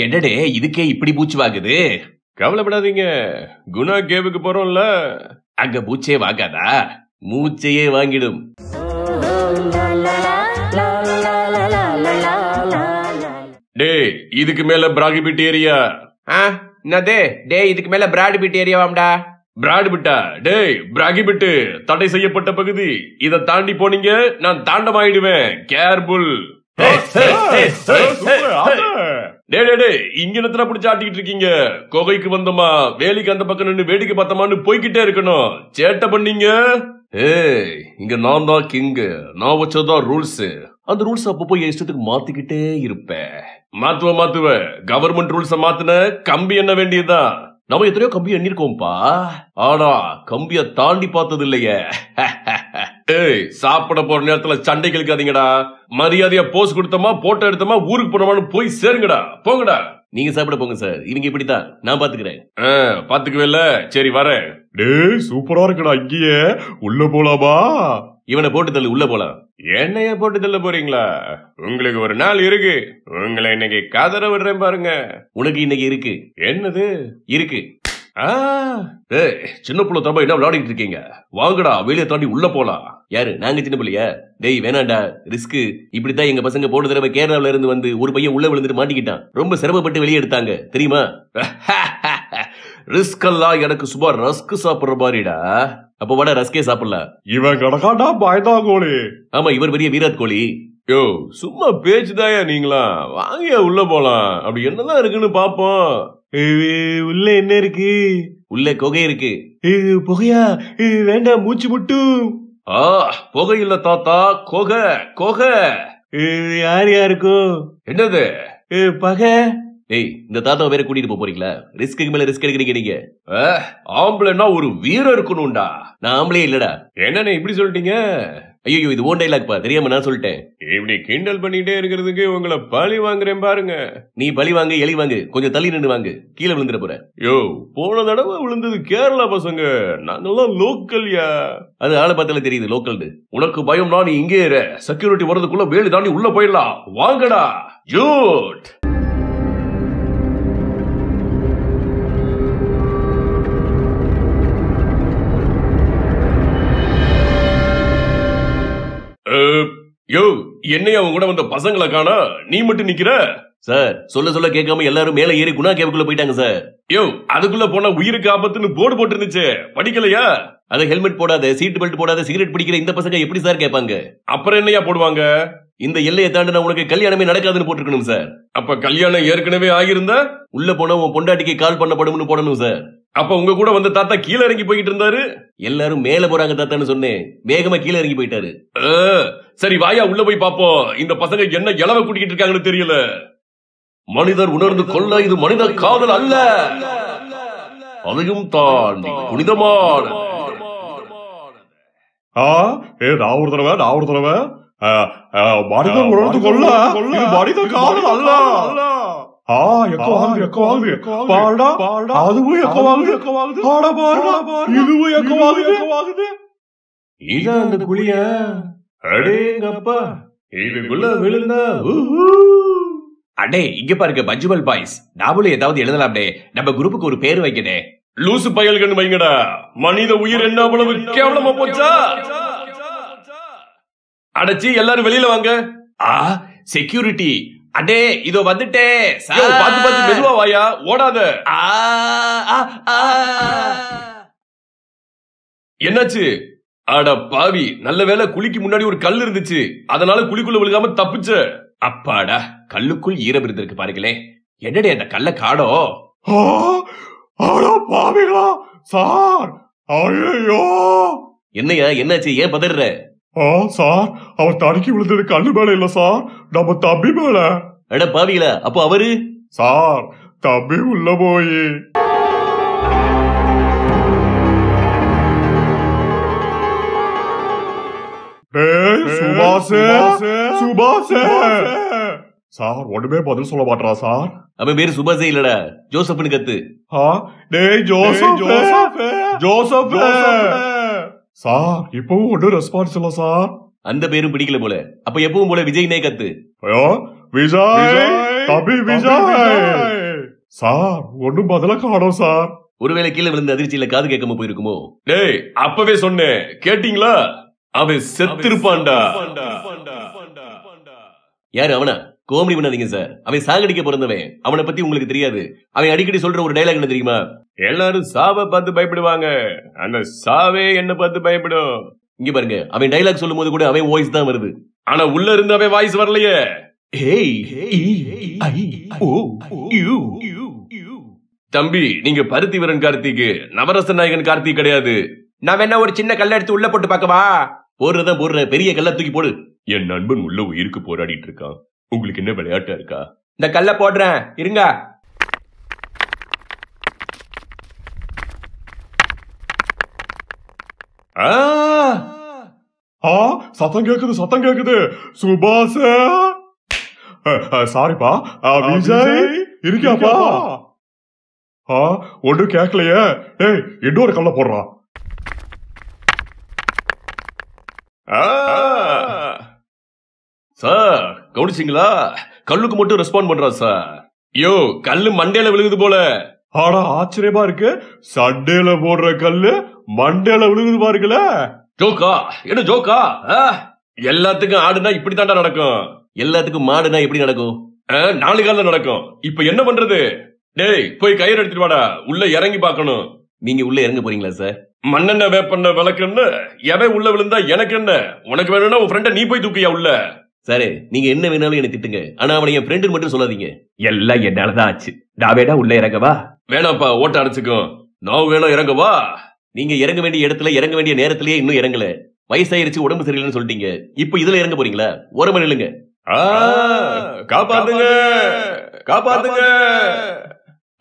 என்னடே இதுக்கே இப்படி மூச்சு வாங்குது? கவலைப்படாதீங்க, குணா கேவுக்கு போறோம்ல, அங்க மூச்சே வாங்காதா? மூச்சையே வாங்கிடும். டே இதுக்கு மேல பிராகிபிட் ஏரியா. என்னதே டே இதுக்கு மேல பிராட்பிட் ஏரியாவாம்டா? பிராட்பிட்டா? டே பிராகிபிட் தடை செய்யப்பட்ட பகுதி. இத தாண்டி போனீங்க நான் தாண்டமாயிடுவேன். கேர்ஃபுல். இங்க நத்திர பிடிச்சு ஆட்டிக்கிட்டு இருக்கீங்க. கொகைக்கு வந்தோமா, வேலிக்கு அந்த பக்கம் நின்று வேடிக்கை பார்த்தோமான்னு போய்கிட்டே இருக்கணும். சேட்டை பண்ணீங்க. இங்க நான் தான் கிங், நான் வச்சதான் ரூல்ஸ். அந்த ரூல்ஸ் அப்பப்போ என் இஷ்டத்துக்கு மாத்திக்கிட்டே இருப்பேன். மாத்துவ கவர்மெண்ட் ரூல்ஸ மாத்துன கம்பி என்ன வேண்டியதுதான். நம்ம எத்தனையோ கம்பி எண்ணிருக்கோம்பா, ஆனா கம்பிய தாண்டி பார்த்தது இல்லையே. சாப்பிட போற நேரத்துல சண்டை கிழக்காதீங்கடா. மரியாதையா போஸ் கொடுத்தோமா, போட்டோ எடுத்தோமா, ஊருக்கு போனோமான்னு போய் சேருங்கடா. போங்கடா. நீங்க சாப்பிட போங்க சார், இவங்க இப்படித்தான், நான் பாத்துக்கிறேன். பாத்துக்குவேல, சரி வரேன். டேய் சூப்பரா இருக்குடா, இங்கேயே உள்ள போலாமா? இவனை போட்டு தள்ளு, உள்ள போலாம். என்னைய போட்டு தள்ள போறீங்களா? உங்களுக்கு ஒரு நாள் இருக்கு. உங்களை இன்னைக்கு கதற விடுறேன் பாருங்க. உனக்கு இன்னைக்கு இருக்கு. என்னது இருக்கு? சின்ன புள்ள தப்பா என்ன விளையாடிட்டு இருக்கீங்க? வாங்கடா, வெளியே தாண்டி உள்ள போலாம். யாரு? நாங்க சின்ன பிள்ளையா? டேய் வேணாண்டா, ரிஸ்க். இப்படித்தான் எங்க பசங்க போன தடவை கேரளாவில இருந்து வந்து ஒரு பையன் உள்ள விழுந்துட்டு மாட்டிக்கிட்டான். ரொம்ப சிரமப்பட்டு வெளியே எடுத்தாங்க தெரியுமா? ரிஸ்க் எல்லாம் எனக்கு சும்மா ரஸ்க் சாப்பிடுற மாதிரிடா. அப்ப வட ரஸ்கே சாப்பிடலாம். இவன் கடக்காண்டா பாய்தா கோழி. ஆமா, இவர் பெரிய விராட் கோலி. யோ சும்மா பேச்சுதாயா நீங்களா? வாங்க உள்ள போலாம். அப்படி என்னதான் இருக்குன்னு பாப்போம். உள்ள என்ன இருக்கு? உள்ள கொகை இருக்கு. புகையா? வேண்டாம், மூச்சு முட்டும். புகை இல்ல தாத்தா, கொகை. கொகை யார் யாருக்கும்? என்னது பகை? ஏய், இந்த தாத்தாவை வேற கூட்டிட்டு போறீங்களா? ரிஸ்க்கு மேல ரிஸ்க் எடுக்கிறீங்க நீங்க. ஆம்பளைன்னா ஒரு வீரம் இருக்கணும்டா. நான் ஆம்பளையே இல்லடா. என்னன்னு இப்படி சொல்லிட்டீங்க? ஐயோ, இது ஓன் டைலாக் பா, தெரியாம நான் சொல்லிட்டேன். இப்படி கிண்டல் பண்ணிட்டே இருக்கிறதுக்கு உங்களை பழி வாங்குறேன் பாருங்க. நீ பழி வாங்க, எலி வாங்கு, கொஞ்சம் தள்ளி நின்று வாங்கு, கீழே விழுந்துட போற. யோ போன தடவை விழுந்தது கேரளா பசங்க, நாங்கெல்லாம் லோக்கல்யா. அது ஆளை பார்த்தாலே தெரியுது லோக்கல்னு. உனக்கு பயம்னா நீ இங்கே இரு. செக்யூரிட்டி வரதுக்குள்ள வேலி தாண்டி உள்ள போயிடலாம். வாங்கடா. ஜூட். யோ என்னைய அவங்க கூட வந்த பசங்களை காணா, நீ மட்டும் நிக்கிற? சார் சொல்ல சொல்ல கேட்காம எல்லாரும் மேல ஏறி குணா கேவுக்குள்ள போயிட்டாங்க சார். யோ அதுக்குள்ள போனா உயிருக்கு ஆபத்துன்னு போர்டு போட்டு இருந்துச்சு, படிக்கலையா? அத ஹெல்மெட் போடாத, சீட் பெல்ட் போடாத, சிகரெட் பிடிக்கிற இந்த பசங்க எப்படி சார் கேட்பாங்க? அப்புறம் என்னையா போடுவாங்க? இந்த எல்லையை தாண்டினா உனக்கு கல்யாணமே நடக்காதுன்னு போட்டுருக்கணும் சார். அப்ப கல்யாணம் ஏற்கனவே ஆகியிருந்தா உள்ள போனா உன் பொண்டாட்டிக்கு கால் பண்ணப்படும்னு போடணும் சார். அப்ப உங்க கூட வந்த தாத்தா கீழே இறங்கி போயிட்டு இருந்தாரு. எல்லாரும் மேல போறாங்க தாத்தான்னு சொன்னேன், வேகமா கீழே இறங்கி போயிட்டாரு. சரி வாயா உள்ள போய் பாப்போம். இந்த பசங்க என்ன இளவ கூட்டிக்கிட்டு இருக்காங்கன்னு தெரியல. மனிதர் உணர்ந்து கொள்ள இது மனித காதல் அல்ல, அதையும் தாண்டி புனிதமான. நான் ஒரு தடவை மனிதர் உணர்ந்து கொள்ள மனித காதல் அல்ல. இதான் அந்த குழிய. அடேங்கப்பா, இதுக்குள்ள விழுந்தா. அடே இங்க பாருங்க பஞ்சுமல் பாய்ஸ், நாமளும் ஏதாவது எழுதலாம்டே. நம்ம குரூப்புக்கு ஒரு பேர் வைக்கனே. லூசு பயல்கன்னு வைங்கடா. மனித உயிர் என்ன அவ்வளவு கேவலமா போச்சா? அடைச்சி எல்லாரும் வெளியில வாங்க. செக்யூரிட்டி. அடே இதோ வந்துட்டே. பாத்து பாத்து மெதுவா வாயா, ஓடாத. என்னாச்சு? அட பாவி, நல்ல வேளை குழிக்கு முன்னாடி ஒரு கல் இருந்துச்சு, அதனால குழிக்குள்ள விழுகாம தப்பிச்ச. அப்பாடா, கல்லுக்குள் ஈரம் இருந்திருக்கு பாருங்களே. என்னடே அந்த கல்ல காடோ? பாவிகளா சார். ஐயோ என்னையா, என்னாச்சு, ஏன் பதற? சார், அவர் தடுக்கி விழுந்தது கல்லு மேல இல்ல சார், நம்ம தம்பி மேல. அட பாவிகளா, அப்போ அவரு? சார் தம்பி உள்ள போய். சார் ஒண்ணுமே பதில் சொல்ல மாட்டா சார். அவன் பேரு சுபாஷே இல்லடா, ஜோசப்னு கத்து. ஜோசப் சார், இப்பவும் ஒன்னும் ரெஸ்பான்ஸ் இல்ல சார். அந்த பேரும் பிடிக்கல போல. அப்ப எப்பவும் போல விஜய்னே கத்து. விஜய் தம்பி விஜய் சார் ஒண்ணும் பதில காணோம் சார். ஒருவேளை கீழே விழுந்த அதிர்ச்சியில காது கேட்காம போயிருக்குமோ? டேய் அப்பவே சொன்னேன் கேட்டீங்களா? அவன் செத்திருப்பான்டா. யாரு அவனா? கோமடி பண்ணாதீங்க சார். அவன் சாகடிக்க பிறந்தவன். அவனை பத்தி உங்களுக்கு தெரியாது. அவன் அடிக்கடி சொல்ற ஒரு டைலாக் என்ன தெரியுமா? எல்லாரும் சாவை பார்த்து பயப்படுவாங்க, அந்த சாவே என்ன பார்த்து பயப்படும். இங்க பாருங்க, அவன் டைலாக் சொல்லும் போது கூட அவன் வாய்ஸ் தான் வருது. ஆனா உள்ள இருந்து அவன் வாய்ஸ் வரலையே. தம்பி நீங்க பருத்தி வீரன் கார்த்திக், நவரச நாயகன் கார்த்திக் கிடையாது. நான் வேணா ஒரு சின்ன கல்ல எடுத்து உள்ள போட்டு பாக்கவா? போடுறதான் போடுற, பெரிய கல்ல தூக்கி போடு. என் நண்பன் உள்ள உயிருக்கு போராடிட்டு இருக்கான். உங்களுக்கு என்ன விளையாட்டா இருக்கா? இந்த கல்ல போடுறேன் இருங்க. சத்தம் கேக்குது. சுபாஷ் சாரிப்பா. விஜய் இருக்கியாப்பா? ஒன்றும் கேட்கலையே. ஏய் இன்னொரு கல்ல போடுறான். சார் கவனிச்சிங்களா? கல்லுக்கு மட்டும் ரெஸ்பாண்ட் பண்றா சார். யோ கல்லு மண்டையில விழுகுது போல. ஆனா ஆச்சரியமா இருக்கு, சண்டையில போடுற கல்லு மண்டையில விழுகுது பாருங்கள. ஜோக்கா? என்ன ஜோக்கா? எல்லாத்துக்கும் ஆடுனா இப்படித்தாண்டா நடக்கும். எல்லாத்துக்கும் மாடுனா எப்படி நடக்கும்? 4 கால்ல நடக்கும். இப்ப என்ன பண்றது? டேய் போய் கயிறு எடுத்துட்டு வாடா, உள்ள இறங்கி பாக்கணும். நீங்க உள்ள இறங்க போறீங்களா சார்? மண்ணெண்ண வேப்பண்ண விளக்குன்னு எவன் உள்ள விழுந்தா எனக்கு என்ன? உனக்கு வேணும்னா உன் ஃப்ரெண்ட நீ போய் தூக்கியா உள்ள. சாரே நீங்க என்ன வேணாலும் என்ன திட்டுங்க, ஆனா அவனை என் ஃப்ரெண்டு மட்டும் சொல்லாதீங்க. எல்லாம் என்னாலதான் ஆச்சு. நான் வேணா உள்ள இறங்கவா? வேணாப்பா, ஓட்ட அடைச்சுக்கும். நான் வேணா இறங்கவா? நீங்க இறங்க வேண்டிய இடத்துல இறங்க வேண்டிய நேரத்திலேயே இன்னும் இறங்கல. வயசாயிருச்சு, உடம்பு சரியில்லைன்னு சொல்லிட்டீங்க. இப்ப இதுல இறங்க போறீங்களா? ஓரமா நில்லுங்க. காப்பாத்துங்க காப்பாத்துங்க.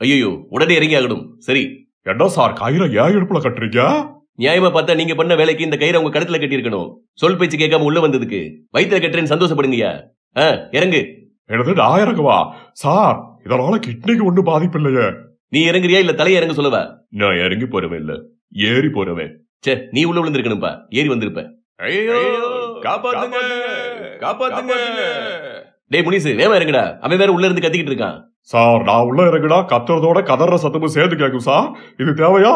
ஐயோ உடனே இறங்கி ஆகணும். சரி என்ன சார் கயிறை ஏன் இடுப்புல கட்டுறீங்க? நியாயமா பார்த்தா நீங்க பண்ண வேலைக்கு இந்த கயிறை உங்க கழுத்துல கட்டி இருக்கணும். சொல் பேச்சு கேட்காம உள்ள வந்ததுக்கு வயிற்றுல கட்டுறேன்னு சந்தோஷப்படுங்கயா. இறங்கு. எனது நான் இறங்குவா? சார் இதனால கிட்னிக்கு ஒண்ணும் பாதிப்பு இல்லையே. நீ இறங்குறியா இல்ல தலையை இறங்க சொல்லவா? நான் இறங்கி போறவன் இல்ல, ஏறி போறவன். சே நீ உள்ள விழுந்திருக்கணும்பா, ஏறி வந்திருப்ப. ஐயோ காப்பாத்துங்க காப்பாத்துங்க. டேய் முனிசு வேமா இறங்குடா, அவன் வேற உள்ள இருந்து கத்திக்கிட்டு இருக்கான். சார் நான் உள்ள இறங்குடா கத்துறதோட கதற சத்தமும் சேர்த்து கேட்கும் சார். இது தேவையா?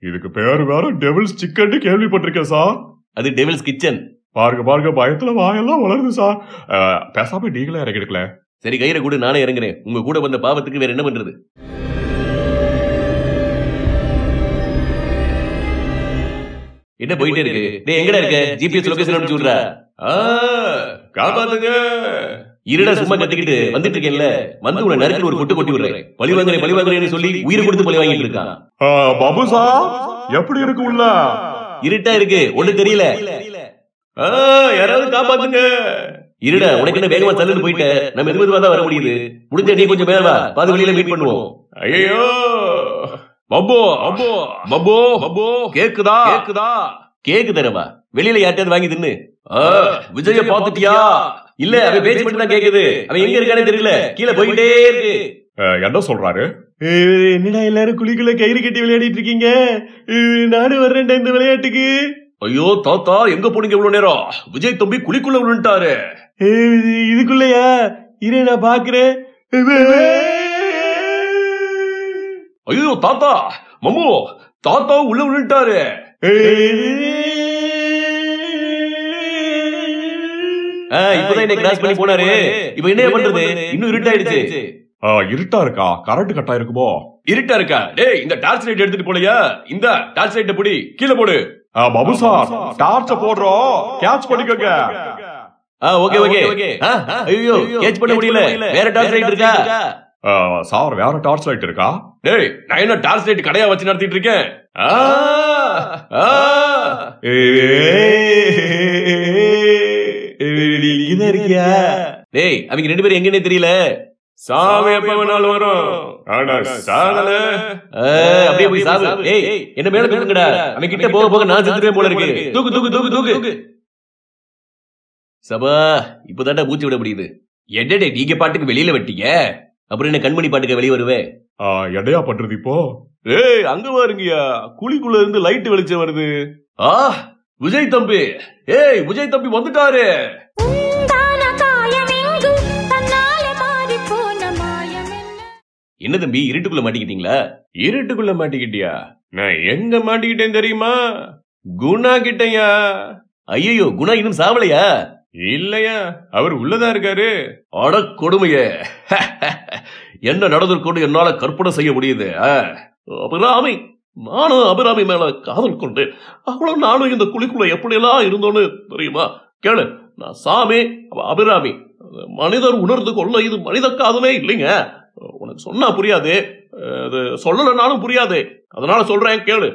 இதுக்கு பேரு வேற டெவில்ஸ் சிக்கன் கேள்விப்பட்டிருக்கேன் சார். அது டெவில்ஸ் கிச்சன். பாருங்க பயத்துல வாயெல்லாம் வளருது சார். பேசாம நீங்களே இறங்கிடுக்கல. சரி கயிறை கூட நானே இறங்குறேன். உங்க கூட வந்த பாவத்துக்கு வேற என்ன பண்றது? என்ன போயிட்டே இருக்கு? டேய் எங்கடா இருக்க? ஜிபிஎஸ் லொகேஷன் அனுப்பிச்சு விடுறா. காப்பாத்துங்க. இருடா சும்மா கத்திக்கிட்டு வந்துட்டு இருக்கேன்ல, வந்து உன்னை நறுக்கிட்டு ஒரு கொட்டு கொட்டி விடுறேன். பழி வாங்குறேன்னு சொல்லி உயிரை கொடுத்து பழி வாங்கிட்டு இருக்கான். பாபு சார் எப்படி இருக்கு உள்ள? இருட்டா இருக்கு, ஒண்ணு தெரியல. யாராவது காப்பாத்துங்க. இருடா உனக்கு என்ன வேகமா தள்ளுன்னு போயிட்ட? நம்ம மெதுவா தான் வர முடியுது. முடிஞ்ச நீ கொஞ்சம் மேல வா, பாது வழியில மீட் பண்ணுவோம். ஐயோ பப்போ அப்போ பப்போ பப்போ கேக்குதா? கேக்கு தரவா? வெளியில யார்ட்டாவது வாங்கி தின்னு. விஜய பாத்துட்டியா? இல்ல அவன் பேச்சு மட்டும் தான் கேக்குது. அவன் எங்க இருக்கானே தெரியல, கீழே போயிட்டே இருக்கு. என்ன சொல்றாரு? என்னடா எல்லாரும் குழிக்குள்ள கயிறு கட்டி விளையாடிட்டு இருக்கீங்க? நானும் வர்றேன்டா இந்த விளையாட்டுக்கு. ஐயோ தாத்தா எங்க போனீங்க இவ்வளவு நேரம்? விஜய் தம்பி குழிக்குள்ள விழுந்துட்டாரு. இதுக்குள்ளயா? இரு நான் பாக்குறேன். ஐயோ தாத்தா மம்மு தாத்தா உள்ள விழுந்துட்டாரு. இப்பதான் என்ன கிராஸ் பண்ணி போனாரு. இப்ப என்ன பண்றது? இன்னும் இருட்டாயிடுச்சு. இருட்டா இருக்கா? கரண்ட் கட் ஆயிருக்குமோ? இருட்டா இருக்கா? டேய் இந்த டார்ச் லைட் எடுத்துட்டு போலையா? இந்த டார்ச் லைட் புடி, கீழே போடு. பாபு சார் டார்ச்ச போடுறோம், கேட்ச் பண்ணிக்கோங்க. Okay okay. ஐயோ கேட்ச் பண்ண முடியல. வேற டார்ச் லைட் இருக்கா? சார் வேற டார்ச் லைட் இருக்கா? டேய் நான் என்ன டார்ச் லைட் கடையா வச்சு நடத்திட்டு இருக்கேன்? இதான் இருக்கியா? டேய் அவங்க 2 பேரும் எங்கன்னே தெரியல. சாமி எப்ப வேணாலும் வரும். ஆனா சாகல. அப்படியே போய் சாவு. ஏய் என்ன மேல தூக்குங்கடா. அவன் கிட்ட போக போக நான் செத்துறேன் போல இருக்கு. தூக்கு தூக்கு தூக்கு தூக்கு. சபா இப்பதான்டா மூச்சு விட முடியுது. என்னடே நீங்க பாட்டுக்கு வெளியில வெட்டீங்க? அப்புறம் என்ன கண்மணி பாட்டுக்கு வெளியே வருவேன்? எடையா பண்றது இப்போ? ஏய் அங்க பாருங்கயா, குழிக்குள்ள இருந்து லைட் வெளிச்சம் வருது. விஜய் தம்பி. ஏய் விஜய் தம்பி வந்துட்டாரு. என்ன தம்பி இருட்டுக்குள்ள மாட்டிக்கிட்டீங்களா? இருட்டுக்குள்ள மாட்டிக்கிட்டியா? நான் எங்க மாட்டிக்கிட்டேன் தெரியுமா? குணா கிட்டயா. ஐயோ, குணா இன்னும் சாவலையா? இல்லையா, அவர் உள்ளதா இருக்காரு. அட கொடுமையே, என்ன நடந்திருக்கும் என்னால கற்பனை செய்ய முடியுது. அபிராமி, நானும் அபிராமி மேல காதல் கொண்டு அவ்வளவு நானும் இந்த குழிக்குள்ள எப்படியெல்லாம் இருந்தோன்னு தெரியுமா? கேளு, நான் சாமி, அபிராமி. மனிதர் உணர்ந்து கொள்ள இது மனித காதலே இல்லைங்க. உனக்கு சொன்னா புரியாது, அது சொல்லலனாலும் புரியாது, அதனால சொல்றேன் கேளு.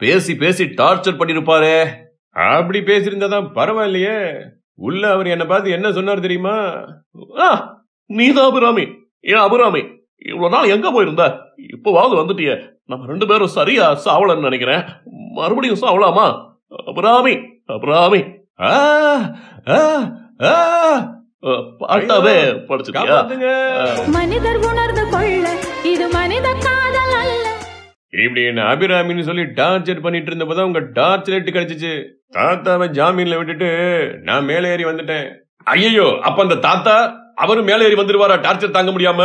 பேசி பேசி டார்ச்சர் பண்ணிருப்பாரு. அப்படி பேசியிருந்தாதான் பரவாயில்லையே. உள்ள அவர் என்ன பார்த்து என்ன சொன்னார் தெரியுமா? நீதான் அபிராமி. ஏன் அபிராமி, இவ்வளவு நாள் எங்க போயிருந்த? இப்பவாவது வந்துட்டிய. நம்ம 2 பேரும் சரியா சாவலன்னு நினைக்கிறேன். மறுபடியும் சாவலாமா? அபிராமி, அபிராமி. பாட்டாவே படிச்சுட்டியா? மனிதர் உணர்ந்து கொள்ள இது மனித காதல் அல்ல. இப்படி என்ன அபிராமின்னு சொல்லி டார்ச்சர் பண்ணிட்டு இருந்தப்பதான் உங்க டார்ச்சர் கிடைச்சிச்சு. தாத்தாவை ஜாமீன்ல விட்டுட்டு நான் மேலே ஏறி வந்துட்டேன். ஐயோ, அப்ப அந்த தாத்தா அவரும் மேலே ஏறி வந்துருவாரா டார்ச்சர் தாங்க முடியாம?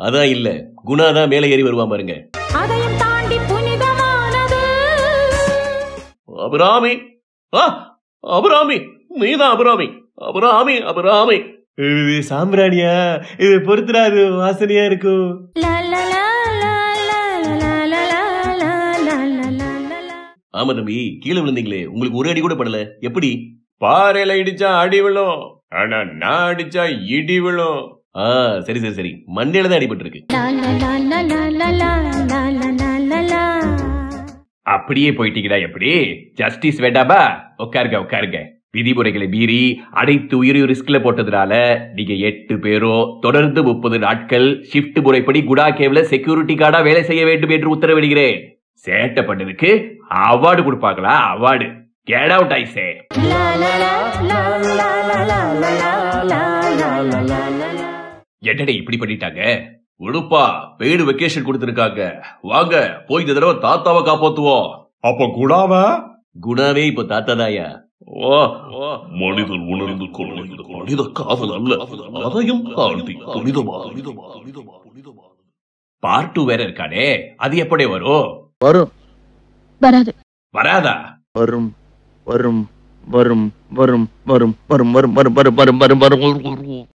அதான் இல்ல, குணாதான் மேலே ஏறி வருவான் பாருங்க. அதையும் தாண்டி புனிதமானது அபிராமி. அபிராமி, நீதான் அபிராமி. அபிராமி, அபிராமி. இது சாம்பிராணியா? இது பொறுத்துறாரு, வாசனையா இருக்கும். ஆமா தம்பி, கீழே விழுந்தீங்களே, உங்களுக்கு ஒரு அடி கூட படல. எப்படி? பாறையில இடிச்சா அடி விழும், ஆனா நான் அடிச்சா இடி விழும். சரி சரி சரி, மண்டையில தான் அடிபட்டு இருக்கு. அப்படியே போயிட்டீங்கடா எப்படி? ஜஸ்டிஸ் வேண்டாமா? உட்காருங்க உட்காருங்க. விதிமுறைகளை மீறி அனைத்து உயிரையும் ரிஸ்க்ல போட்டதுனால நீங்க 8 பேரோ தொடர்ந்து 30 நாட்கள் ஷிப்ட் முறைப்படி குடா கேவ்ல செக்யூரிட்டி கார்டா வேலை செய்ய வேண்டும் என்று உத்தரவிடுகிறேன். சேட்டை பண்ணதுக்கு அவார்டு கொடுப்பாங்களா? அவார்டு. கெட் அவுட் ஐ சே. என்னடே இப்படி பண்ணிட்டாங்க? உடுப்பா, பெய்டு வெக்கேஷன் கொடுத்திருக்காங்க. வாங்க போய் இந்த தடவை தாத்தாவை காப்பாத்துவோம். அப்ப குணாவ? குணாவே இப்ப தாத்தாதாயா? மனிதன் உணர்ந்து கொள்ள இது மனித காதல் அல்ல, அதையும் தாண்டி புனிதமாக. பார்ட் 2 வேற இருக்கானே, அது எப்படி வரும்? வரும். வராது. வராதா? வரும் வரும் வரும் வரும் வரும் வரும் வரும் வரும் வரும் வரும் வரும்